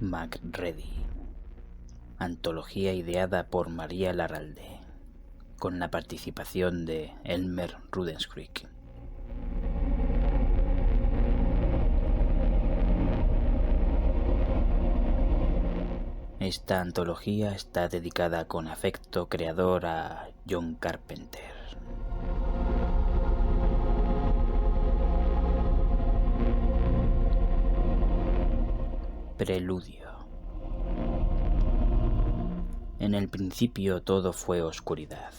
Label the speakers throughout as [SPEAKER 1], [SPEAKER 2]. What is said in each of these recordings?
[SPEAKER 1] MacReady. Antología ideada por María Larralde, con la participación de Elmer Rudenskrig. Esta antología está dedicada con afecto creador a John Carpenter. Preludio. En el principio todo fue oscuridad.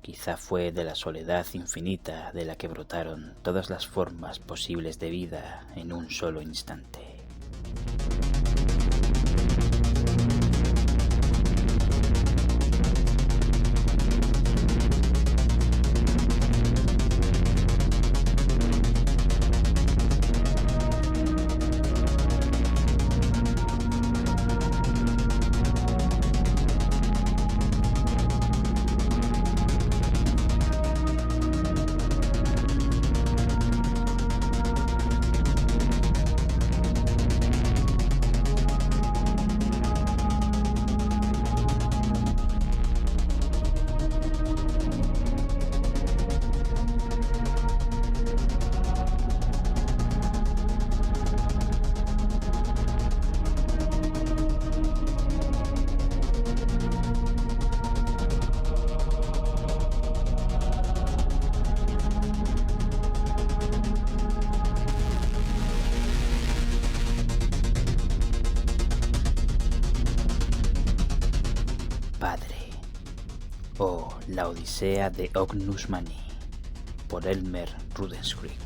[SPEAKER 1] Quizá fue de la soledad infinita de la que brotaron todas las formas posibles de vida en un solo instante. Padre, o La Odisea de Ognus Mani, por Elmer Rudenskrig.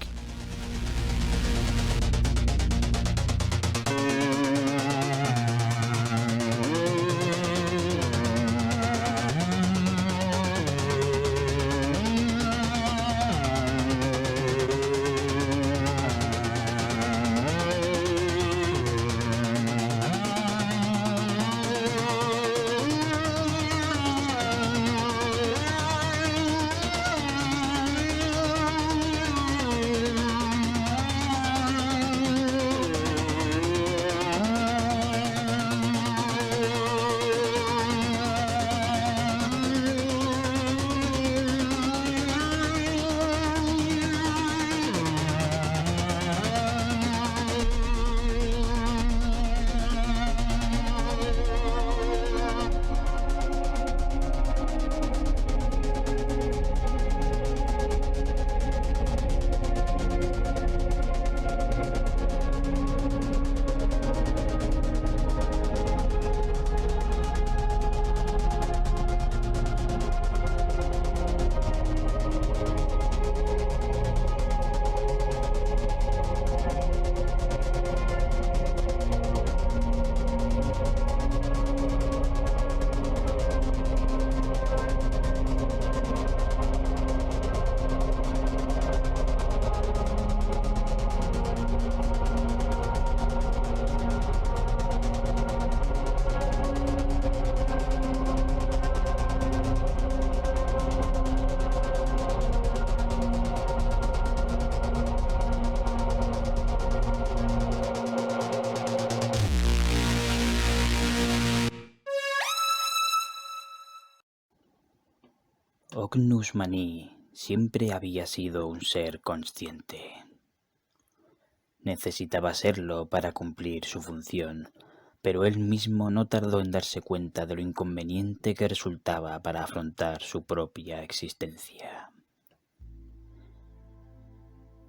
[SPEAKER 1] Ognus Mani siempre había sido un ser consciente. Necesitaba serlo para cumplir su función, pero él mismo no tardó en darse cuenta de lo inconveniente que resultaba para afrontar su propia existencia.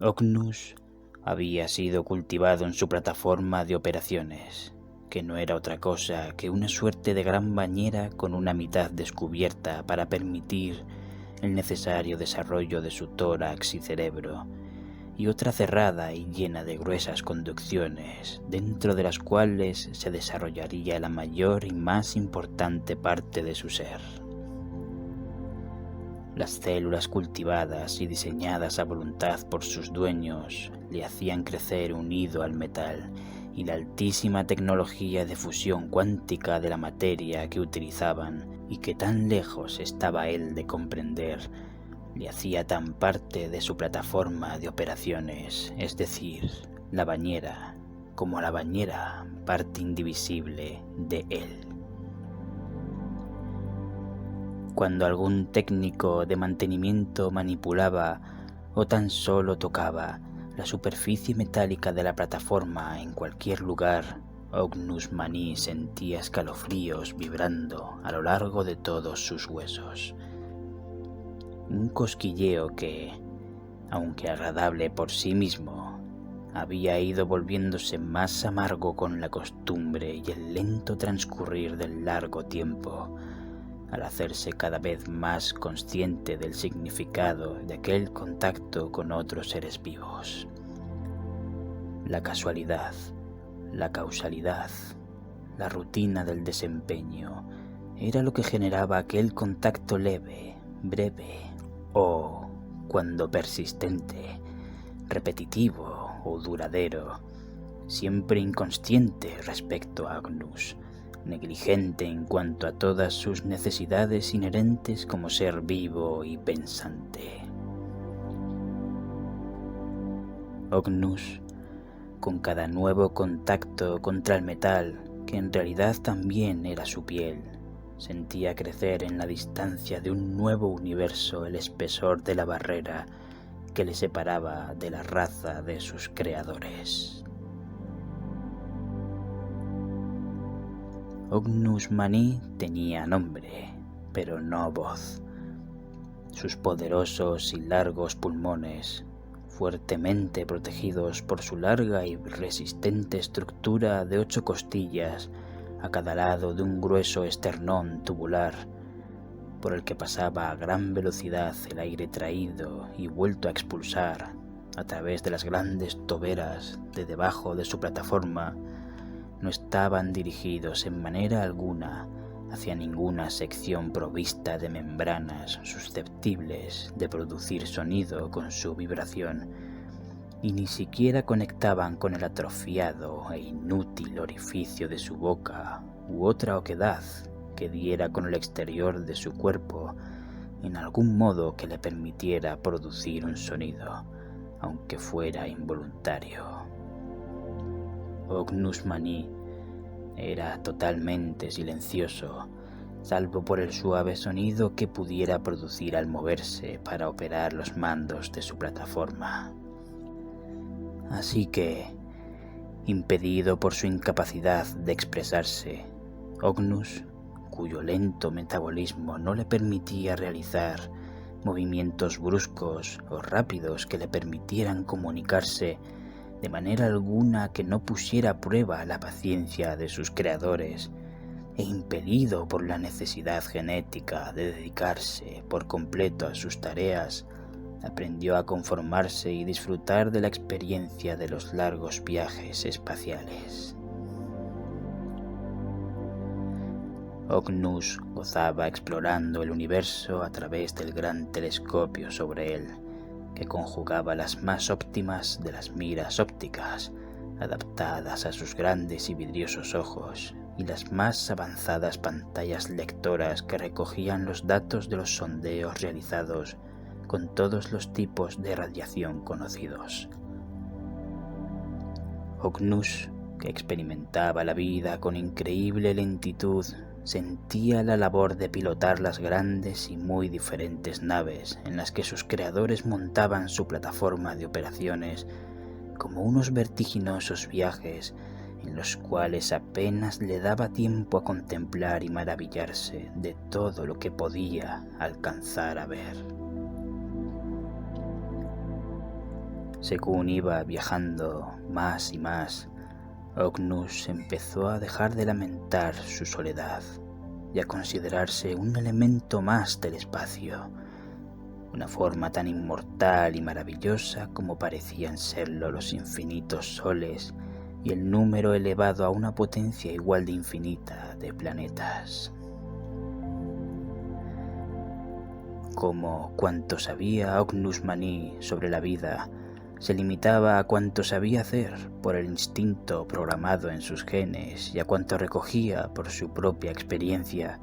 [SPEAKER 1] Ognus había sido cultivado en su plataforma de operaciones, que no era otra cosa que una suerte de gran bañera con una mitad descubierta para permitir el necesario desarrollo de su tórax y cerebro, y otra cerrada y llena de gruesas conducciones, dentro de las cuales se desarrollaría la mayor y más importante parte de su ser. Las células cultivadas y diseñadas a voluntad por sus dueños le hacían crecer unido al metal, y la altísima tecnología de fusión cuántica de la materia que utilizaban y que tan lejos estaba él de comprender, le hacía tan parte de su plataforma de operaciones, es decir, la bañera, como a la bañera, parte indivisible de él. Cuando algún técnico de mantenimiento manipulaba o tan solo tocaba la superficie metálica de la plataforma en cualquier lugar, Ognus Mani sentía escalofríos vibrando a lo largo de todos sus huesos. Un cosquilleo que, aunque agradable por sí mismo, había ido volviéndose más amargo con la costumbre y el lento transcurrir del largo tiempo, al hacerse cada vez más consciente del significado de aquel contacto con otros seres vivos. La casualidad, la causalidad, la rutina del desempeño, era lo que generaba aquel contacto leve, breve o, cuando persistente, repetitivo o duradero, siempre inconsciente respecto a Ognus, negligente en cuanto a todas sus necesidades inherentes como ser vivo y pensante. Ognus, con cada nuevo contacto contra el metal, que en realidad también era su piel, sentía crecer en la distancia de un nuevo universo el espesor de la barrera que le separaba de la raza de sus creadores. Ognus Mani tenía nombre, pero no voz. Sus poderosos y largos pulmones, fuertemente protegidos por su larga y resistente estructura de 8 costillas a cada lado de un grueso esternón tubular, por el que pasaba a gran velocidad el aire traído y vuelto a expulsar a través de las grandes toberas de debajo de su plataforma, no estaban dirigidos en manera alguna hacia ninguna sección provista de membranas susceptibles de producir sonido con su vibración, y ni siquiera conectaban con el atrofiado e inútil orificio de su boca u otra oquedad que diera con el exterior de su cuerpo en algún modo que le permitiera producir un sonido, aunque fuera involuntario. Ognus Mani era totalmente silencioso, salvo por el suave sonido que pudiera producir al moverse para operar los mandos de su plataforma. Así que, impedido por su incapacidad de expresarse, Ognus, cuyo lento metabolismo no le permitía realizar movimientos bruscos o rápidos que le permitieran comunicarse de manera alguna que no pusiera a prueba la paciencia de sus creadores, e impelido por la necesidad genética de dedicarse por completo a sus tareas, aprendió a conformarse y disfrutar de la experiencia de los largos viajes espaciales. Ognus gozaba explorando el universo a través del gran telescopio sobre él, que conjugaba las más óptimas de las miras ópticas, adaptadas a sus grandes y vidriosos ojos, y las más avanzadas pantallas lectoras que recogían los datos de los sondeos realizados con todos los tipos de radiación conocidos. Ognus, que experimentaba la vida con increíble lentitud, sentía la labor de pilotar las grandes y muy diferentes naves en las que sus creadores montaban su plataforma de operaciones como unos vertiginosos viajes en los cuales apenas le daba tiempo a contemplar y maravillarse de todo lo que podía alcanzar a ver. Según iba viajando más y más, Ognus empezó a dejar de lamentar su soledad y a considerarse un elemento más del espacio, una forma tan inmortal y maravillosa como parecían serlo los infinitos soles y el número elevado a una potencia igual de infinita de planetas. Como cuanto sabía Ognus Mani sobre la vida se limitaba a cuanto sabía hacer por el instinto programado en sus genes y a cuanto recogía por su propia experiencia,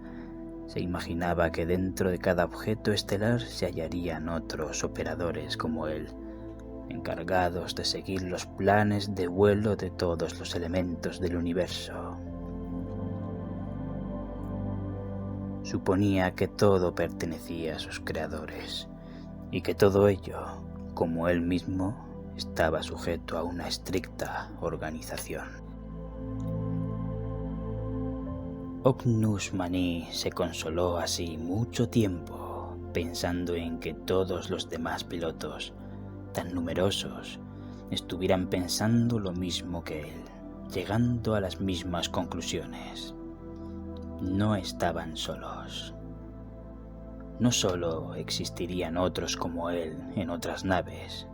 [SPEAKER 1] se imaginaba que dentro de cada objeto estelar se hallarían otros operadores como él, encargados de seguir los planes de vuelo de todos los elementos del universo. Suponía que todo pertenecía a sus creadores y que todo ello, como él mismo, estaba sujeto a una estricta organización. Ognus Mani se consoló así mucho tiempo, pensando en que todos los demás pilotos, tan numerosos, estuvieran pensando lo mismo que él, llegando a las mismas conclusiones. No estaban solos. No solo existirían otros como él en otras naves,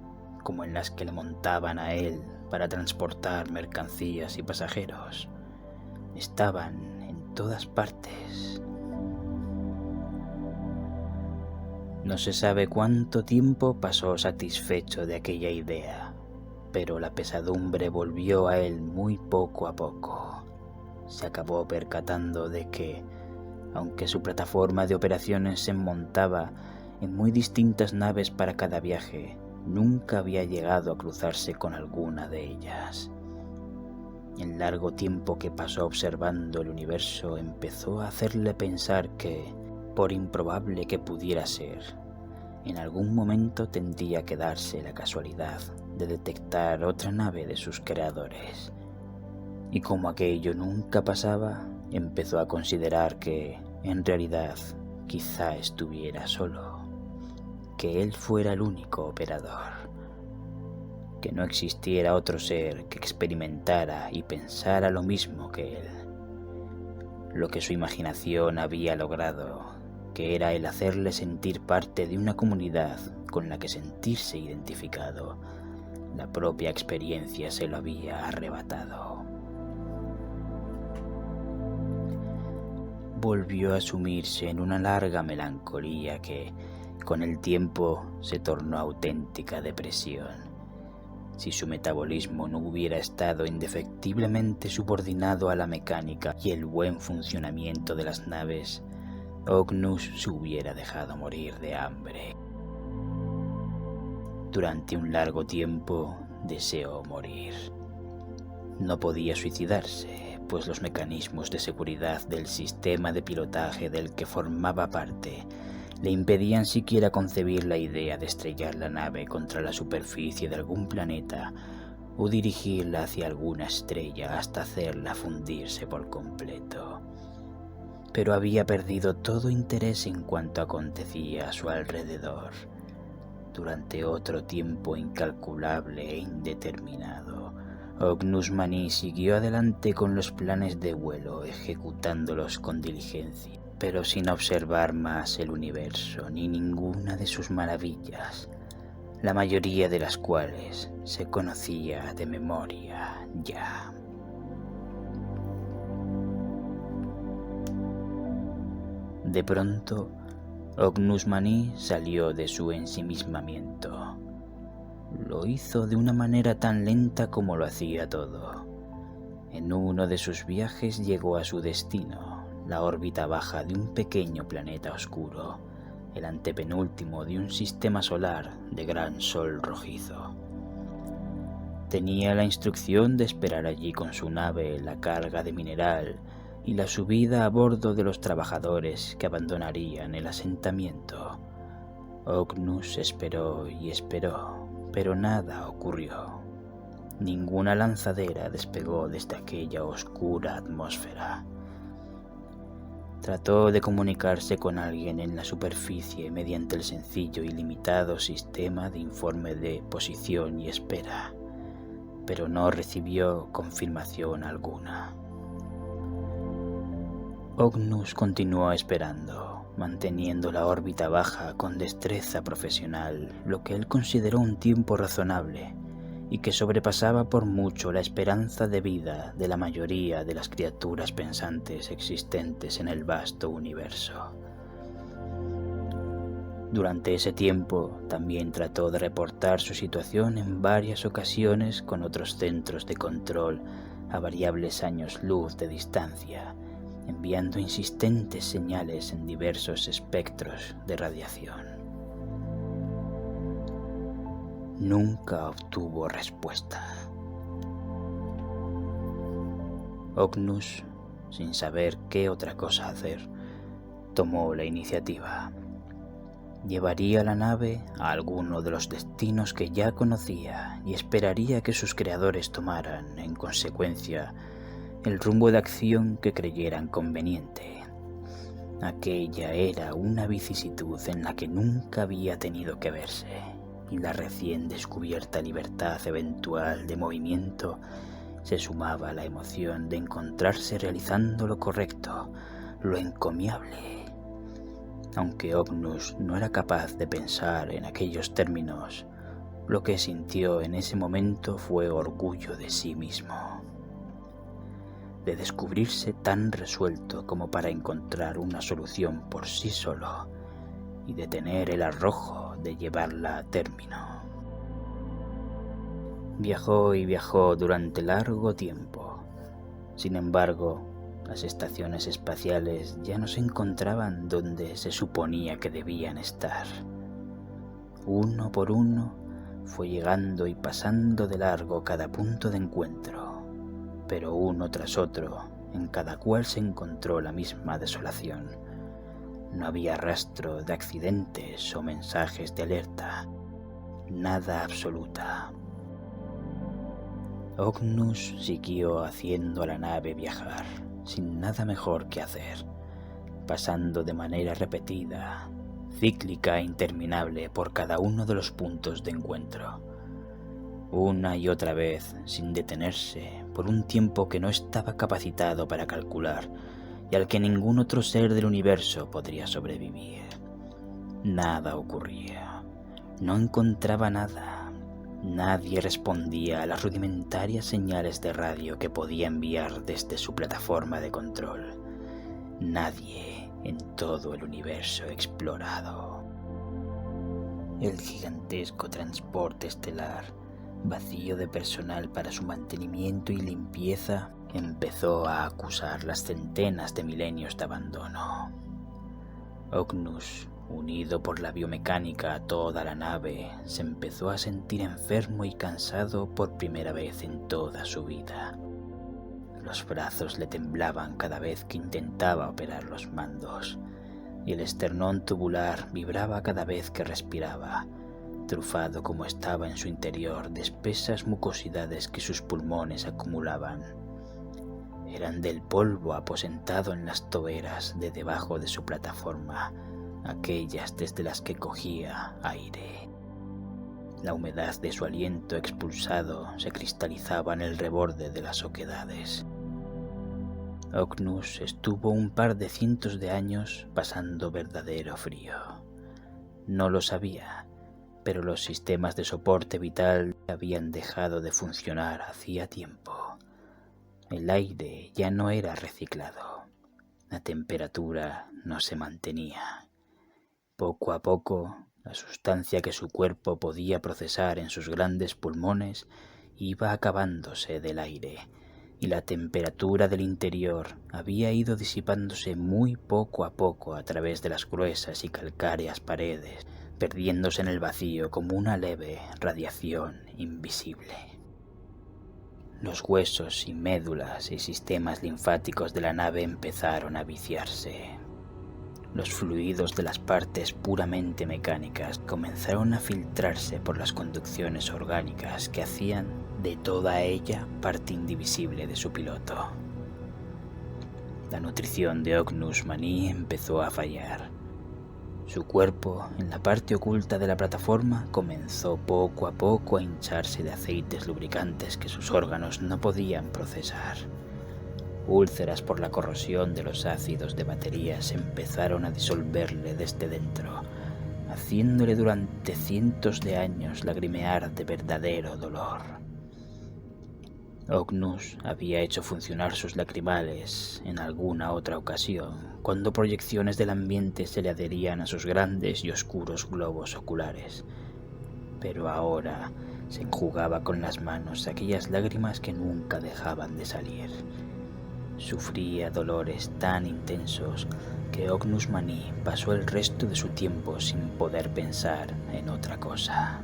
[SPEAKER 1] como en las que le montaban a él para transportar mercancías y pasajeros. Estaban en todas partes. No se sabe cuánto tiempo pasó satisfecho de aquella idea, pero la pesadumbre volvió a él muy poco a poco. Se acabó percatando de que, aunque su plataforma de operaciones se montaba en muy distintas naves para cada viaje, nunca había llegado a cruzarse con alguna de ellas. El largo tiempo que pasó observando el universo empezó a hacerle pensar que, por improbable que pudiera ser, en algún momento tendría que darse la casualidad de detectar otra nave de sus creadores. Y como aquello nunca pasaba, empezó a considerar que, en realidad, quizá estuviera solo, que él fuera el único operador, que no existiera otro ser que experimentara y pensara lo mismo que él. Lo que su imaginación había logrado, que era el hacerle sentir parte de una comunidad con la que sentirse identificado, la propia experiencia se lo había arrebatado. Volvió a sumirse en una larga melancolía que, con el tiempo, se tornó auténtica depresión. Si su metabolismo no hubiera estado indefectiblemente subordinado a la mecánica y el buen funcionamiento de las naves, Ognus se hubiera dejado morir de hambre. Durante un largo tiempo deseó morir. No podía suicidarse, pues los mecanismos de seguridad del sistema de pilotaje del que formaba parte le impedían siquiera concebir la idea de estrellar la nave contra la superficie de algún planeta o dirigirla hacia alguna estrella hasta hacerla fundirse por completo. Pero había perdido todo interés en cuanto acontecía a su alrededor, durante otro tiempo incalculable e indeterminado. Ognus Mani siguió adelante con los planes de vuelo, ejecutándolos con diligencia, pero sin observar más el universo ni ninguna de sus maravillas, la mayoría de las cuales se conocía de memoria ya. De pronto, Ognus Mani salió de su ensimismamiento. Lo hizo de una manera tan lenta como lo hacía todo. En uno de sus viajes llegó a su destino, la órbita baja de un pequeño planeta oscuro, el antepenúltimo de un sistema solar de gran sol rojizo. Tenía la instrucción de esperar allí con su nave la carga de mineral y la subida a bordo de los trabajadores que abandonarían el asentamiento. Ognus esperó y esperó, pero nada ocurrió. Ninguna lanzadera despegó desde aquella oscura atmósfera. Trató de comunicarse con alguien en la superficie mediante el sencillo y limitado sistema de informe de posición y espera, pero no recibió confirmación alguna. Ognus continuó esperando, manteniendo la órbita baja con destreza profesional, lo que él consideró un tiempo razonable y que sobrepasaba por mucho la esperanza de vida de la mayoría de las criaturas pensantes existentes en el vasto universo. Durante ese tiempo también trató de reportar su situación en varias ocasiones con otros centros de control a variables años luz de distancia, enviando insistentes señales en diversos espectros de radiación. nunca obtuvo respuesta. Ognus, sin saber qué otra cosa hacer, tomó la iniciativa. Llevaría la nave a alguno de los destinos que ya conocía y esperaría que sus creadores tomaran, en consecuencia, el rumbo de acción que creyeran conveniente. Aquella era una vicisitud en la que nunca había tenido que verse, y la recién descubierta libertad eventual de movimiento se sumaba a la emoción de encontrarse realizando lo correcto, lo encomiable. Aunque Ognus no era capaz de pensar en aquellos términos, lo que sintió en ese momento fue orgullo de sí mismo, de descubrirse tan resuelto como para encontrar una solución por sí solo y de tener el arrojo de llevarla a término. Viajó y viajó durante largo tiempo. Sin embargo, las estaciones espaciales ya no se encontraban donde se suponía que debían estar. Uno por uno fue llegando y pasando de largo cada punto de encuentro, pero uno tras otro, en cada cual se encontró la misma desolación. No había rastro de accidentes o mensajes de alerta, nada absoluta. Ognus siguió haciendo a la nave viajar, sin nada mejor que hacer, pasando de manera repetida, cíclica e interminable por cada uno de los puntos de encuentro, una y otra vez sin detenerse por un tiempo que no estaba capacitado para calcular y al que ningún otro ser del universo podría sobrevivir. Nada ocurría, no encontraba nada. Nadie respondía a las rudimentarias señales de radio que podía enviar desde su plataforma de control. Nadie en todo el universo explorado. El gigantesco transporte estelar, vacío de personal para su mantenimiento y limpieza, empezó a acusar las centenas de milenios de abandono. Ognus, unido por la biomecánica a toda la nave, se empezó a sentir enfermo y cansado por primera vez en toda su vida. Los brazos le temblaban cada vez que intentaba operar los mandos, y el esternón tubular vibraba cada vez que respiraba, trufado como estaba en su interior de espesas mucosidades que sus pulmones acumulaban. Eran del polvo aposentado en las toberas de debajo de su plataforma, aquellas desde las que cogía aire. La humedad de su aliento expulsado se cristalizaba en el reborde de las oquedades. Ognus estuvo un par de cientos de años pasando verdadero frío. No lo sabía, pero los sistemas de soporte vital habían dejado de funcionar hacía tiempo. El aire ya no era reciclado. La temperatura no se mantenía. Poco a poco, la sustancia que su cuerpo podía procesar en sus grandes pulmones iba acabándose del aire, y la temperatura del interior había ido disipándose muy poco a poco a través de las gruesas y calcáreas paredes, perdiéndose en el vacío como una leve radiación invisible. Los huesos y médulas y sistemas linfáticos de la nave empezaron a viciarse. Los fluidos de las partes puramente mecánicas comenzaron a filtrarse por las conducciones orgánicas que hacían de toda ella parte indivisible de su piloto. La nutrición de Ognus Mani empezó a fallar. Su cuerpo, en la parte oculta de la plataforma, comenzó poco a poco a hincharse de aceites lubricantes que sus órganos no podían procesar. Úlceras por la corrosión de los ácidos de baterías empezaron a disolverle desde dentro, haciéndole durante cientos de años lagrimear de verdadero dolor. Ognus había hecho funcionar sus lacrimales en alguna otra ocasión, cuando proyecciones del ambiente se le adherían a sus grandes y oscuros globos oculares, pero ahora se enjugaba con las manos aquellas lágrimas que nunca dejaban de salir. Sufría dolores tan intensos que Ognus Mani pasó el resto de su tiempo sin poder pensar en otra cosa.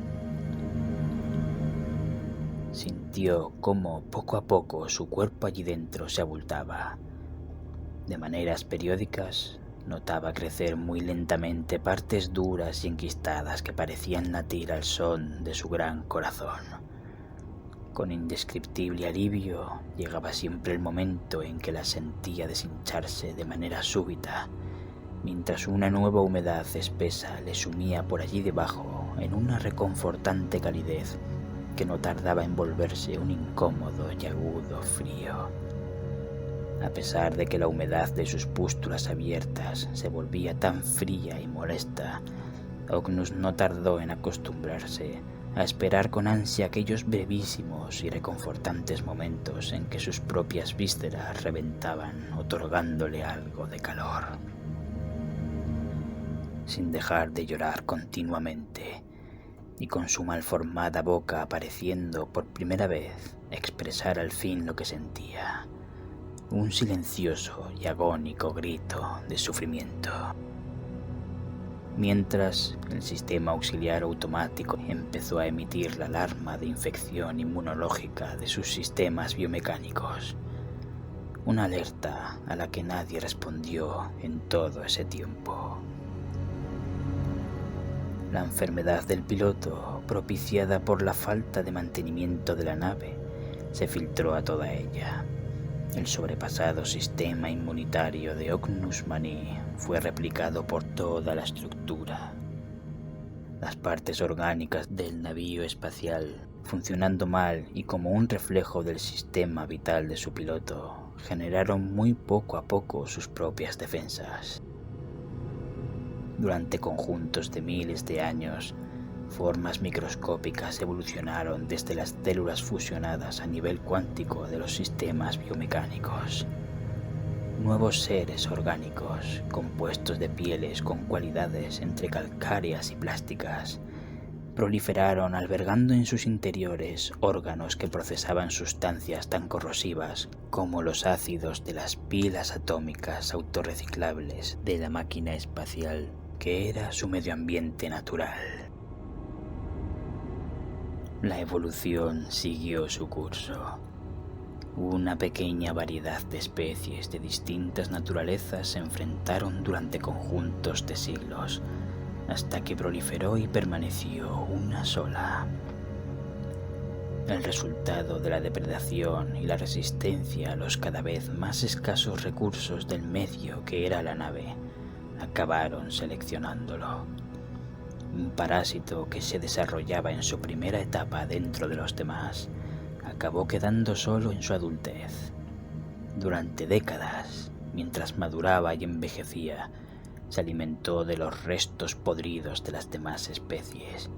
[SPEAKER 1] Sintió cómo poco a poco su cuerpo allí dentro se abultaba. De maneras periódicas, notaba crecer muy lentamente partes duras y enquistadas que parecían latir al son de su gran corazón. Con indescriptible alivio llegaba siempre el momento en que las sentía deshincharse de manera súbita, mientras una nueva humedad espesa le sumía por allí debajo en una reconfortante calidez que no tardaba en volverse un incómodo y agudo frío. A pesar de que la humedad de sus pústulas abiertas se volvía tan fría y molesta, Ognus no tardó en acostumbrarse a esperar con ansia aquellos brevísimos y reconfortantes momentos en que sus propias vísceras reventaban, otorgándole algo de calor. Sin dejar de llorar continuamente, y con su malformada boca pareciendo por primera vez expresar al fin lo que sentía, un silencioso y agónico grito de sufrimiento. Mientras el sistema auxiliar automático empezó a emitir la alarma de infección inmunológica de sus sistemas biomecánicos, una alerta a la que nadie respondió en todo ese tiempo. La enfermedad del piloto, propiciada por la falta de mantenimiento de la nave, se filtró a toda ella. El sobrepasado sistema inmunitario de Ognus Mani fue replicado por toda la estructura. Las partes orgánicas del navío espacial, funcionando mal y como un reflejo del sistema vital de su piloto, generaron muy poco a poco sus propias defensas. Durante conjuntos de miles de años, formas microscópicas evolucionaron desde las células fusionadas a nivel cuántico de los sistemas biomecánicos. Nuevos seres orgánicos, compuestos de pieles con cualidades entre calcáreas y plásticas, proliferaron albergando en sus interiores órganos que procesaban sustancias tan corrosivas como los ácidos de las pilas atómicas autorreciclables de la máquina espacial, que era su medio ambiente natural. La evolución siguió su curso. Una pequeña variedad de especies de distintas naturalezas se enfrentaron durante conjuntos de siglos, hasta que proliferó y permaneció una sola. El resultado de la depredación y la resistencia a los cada vez más escasos recursos del medio que era la nave acabaron seleccionándolo. Un parásito que se desarrollaba en su primera etapa dentro de los demás acabó quedando solo en su adultez. Durante décadas, mientras maduraba y envejecía, se alimentó de los restos podridos de las demás especies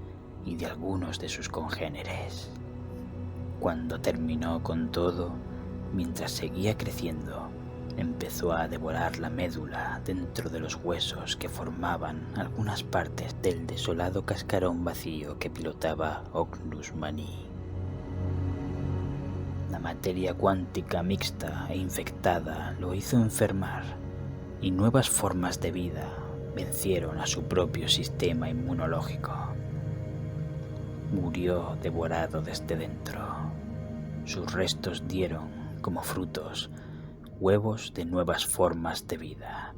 [SPEAKER 1] y de algunos de sus congéneres. Cuando terminó con todo, mientras seguía creciendo, empezó a devorar la médula dentro de los huesos que formaban algunas partes del desolado cascarón vacío que pilotaba Ognus Mani. La materia cuántica mixta e infectada lo hizo enfermar, y nuevas formas de vida vencieron a su propio sistema inmunológico. Murió devorado desde dentro. Sus restos dieron, como frutos, huevos de nuevas formas de vida.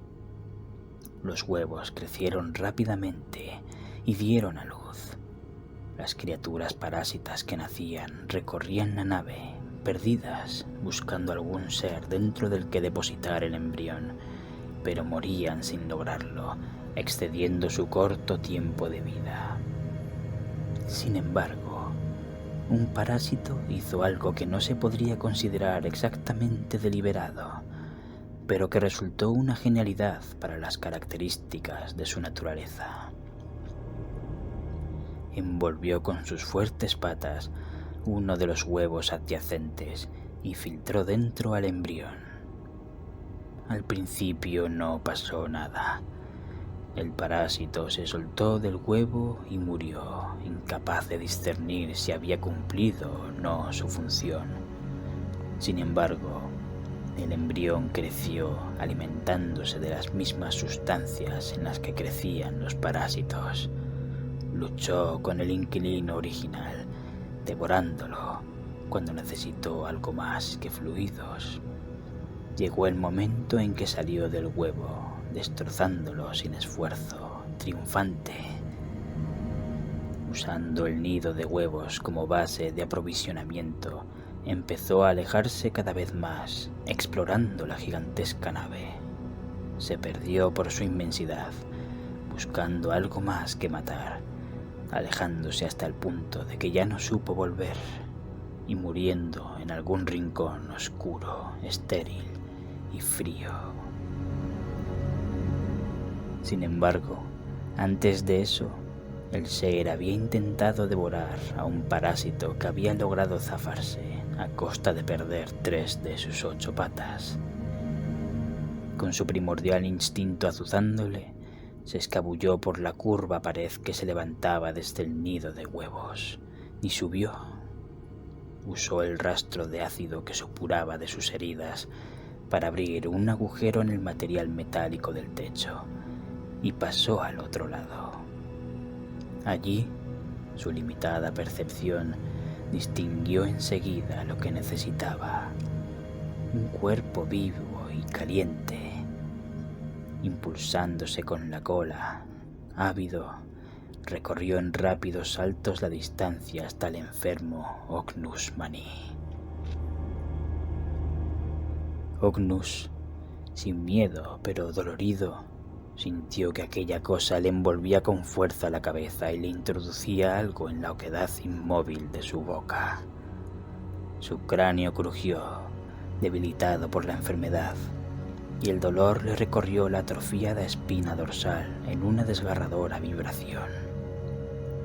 [SPEAKER 1] Los huevos crecieron rápidamente y dieron a luz. Las criaturas parásitas que nacían recorrían la nave, perdidas, buscando algún ser dentro del que depositar el embrión, pero morían sin lograrlo, excediendo su corto tiempo de vida. Sin embargo, un parásito hizo algo que no se podría considerar exactamente deliberado, pero que resultó una genialidad para las características de su naturaleza. Envolvió con sus fuertes patas uno de los huevos adyacentes y filtró dentro al embrión. Al principio no pasó nada. El parásito se soltó del huevo y murió, incapaz de discernir si había cumplido o no su función. Sin embargo, el embrión creció alimentándose de las mismas sustancias en las que crecían los parásitos. Luchó con el inquilino original, devorándolo, cuando necesitó algo más que fluidos. Llegó el momento en que salió del huevo, destrozándolo sin esfuerzo, triunfante. Usando el nido de huevos como base de aprovisionamiento, empezó a alejarse cada vez más, explorando la gigantesca nave. Se perdió por su inmensidad, buscando algo más que matar, alejándose hasta el punto de que ya no supo volver y muriendo en algún rincón oscuro, estéril y frío. Sin embargo, antes de eso, el ser había intentado devorar a un parásito que había logrado zafarse a costa de perder 3 de sus 8 patas. Con su primordial instinto azuzándole, se escabulló por la curva pared que se levantaba desde el nido de huevos y subió. Usó el rastro de ácido que supuraba de sus heridas para abrir un agujero en el material metálico del techo y pasó al otro lado. Allí, su limitada percepción distinguió enseguida lo que necesitaba: un cuerpo vivo y caliente. Impulsándose con la cola, ávido, recorrió en rápidos saltos la distancia hasta el enfermo Ognus Mani. Ognus, sin miedo pero dolorido, sintió que aquella cosa le envolvía con fuerza la cabeza y le introducía algo en la oquedad inmóvil de su boca. Su cráneo crujió, debilitado por la enfermedad, y el dolor le recorrió la atrofiada espina dorsal en una desgarradora vibración.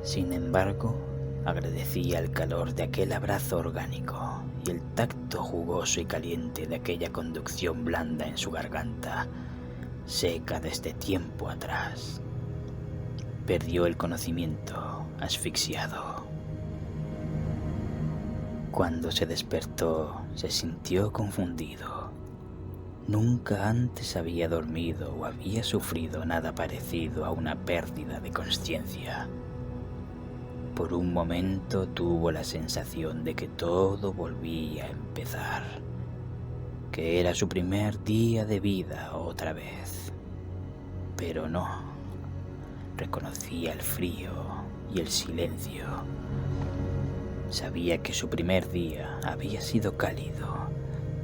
[SPEAKER 1] Sin embargo, agradecía el calor de aquel abrazo orgánico y el tacto jugoso y caliente de aquella conducción blanda en su garganta, seca desde tiempo atrás. Perdió el conocimiento, asfixiado. Cuando se despertó, se sintió confundido. Nunca antes había dormido o había sufrido nada parecido a una pérdida de consciencia. Por un momento tuvo la sensación de que todo volvía a empezar, que era su primer día de vida otra vez. Pero no. Reconocía el frío y el silencio. Sabía que su primer día había sido cálido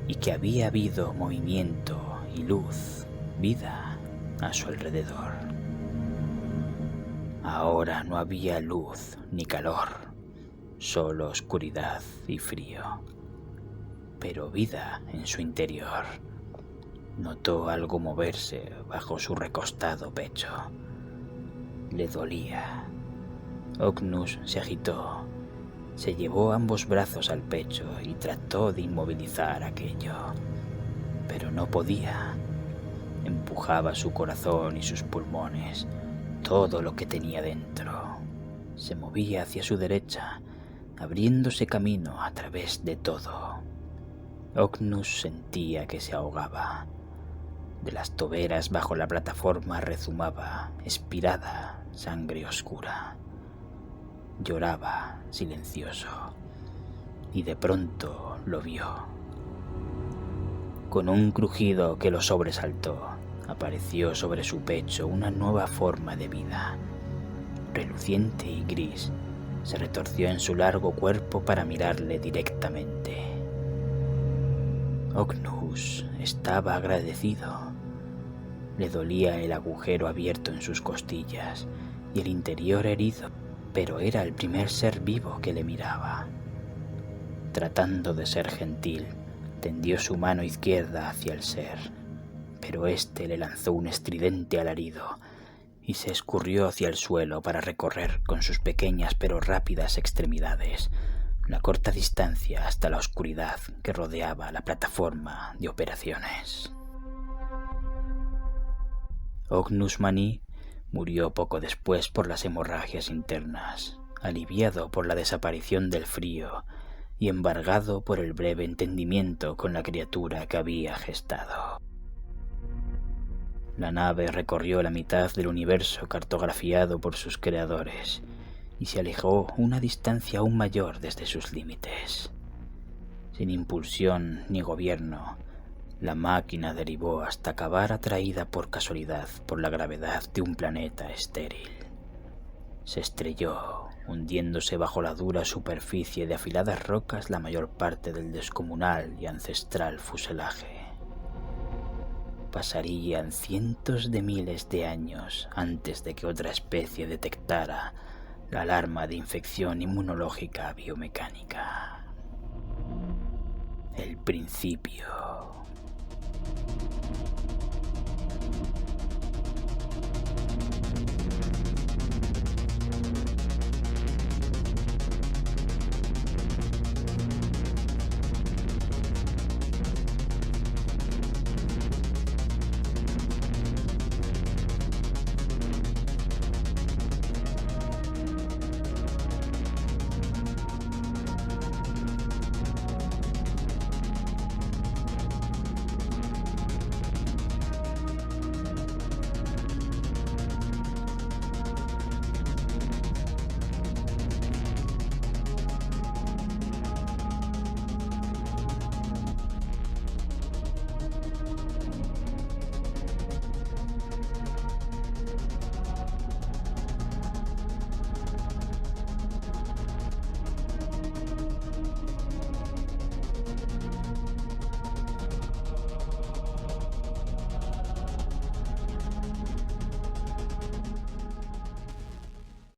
[SPEAKER 1] y que había habido movimiento y luz, vida a su alrededor. Ahora no había luz ni calor, solo oscuridad y frío, pero vida en su interior. Notó algo moverse bajo su recostado pecho. Le dolía. Ognus se agitó. Se llevó ambos brazos al pecho y trató de inmovilizar aquello, pero no podía. Empujaba su corazón y sus pulmones, todo lo que tenía dentro. Se movía hacia su derecha, abriéndose camino a través de todo. Ognus sentía que se ahogaba. De las toberas bajo la plataforma rezumaba, expirada, sangre oscura. Lloraba, silencioso, y de pronto lo vio. Con un crujido que lo sobresaltó, apareció sobre su pecho una nueva forma de vida. Reluciente y gris, se retorció en su largo cuerpo para mirarle directamente. Ognus estaba agradecido. Le dolía el agujero abierto en sus costillas y el interior herido, pero era el primer ser vivo que le miraba. Tratando de ser gentil, tendió su mano izquierda hacia el ser, pero éste le lanzó un estridente alarido y se escurrió hacia el suelo para recorrer con sus pequeñas pero rápidas extremidades la corta distancia hasta la oscuridad que rodeaba la plataforma de operaciones. Ognus Mani murió poco después por las hemorragias internas, aliviado por la desaparición del frío y embargado por el breve entendimiento con la criatura que había gestado. La nave recorrió la mitad del universo cartografiado por sus creadores y se alejó una distancia aún mayor desde sus límites. Sin impulsión ni gobierno, la máquina derivó hasta acabar atraída por casualidad por la gravedad de un planeta estéril. Se estrelló, hundiéndose bajo la dura superficie de afiladas rocas la mayor parte del descomunal y ancestral fuselaje. Pasarían cientos de miles de años antes de que otra especie detectara la alarma de infección inmunológica biomecánica. El principio.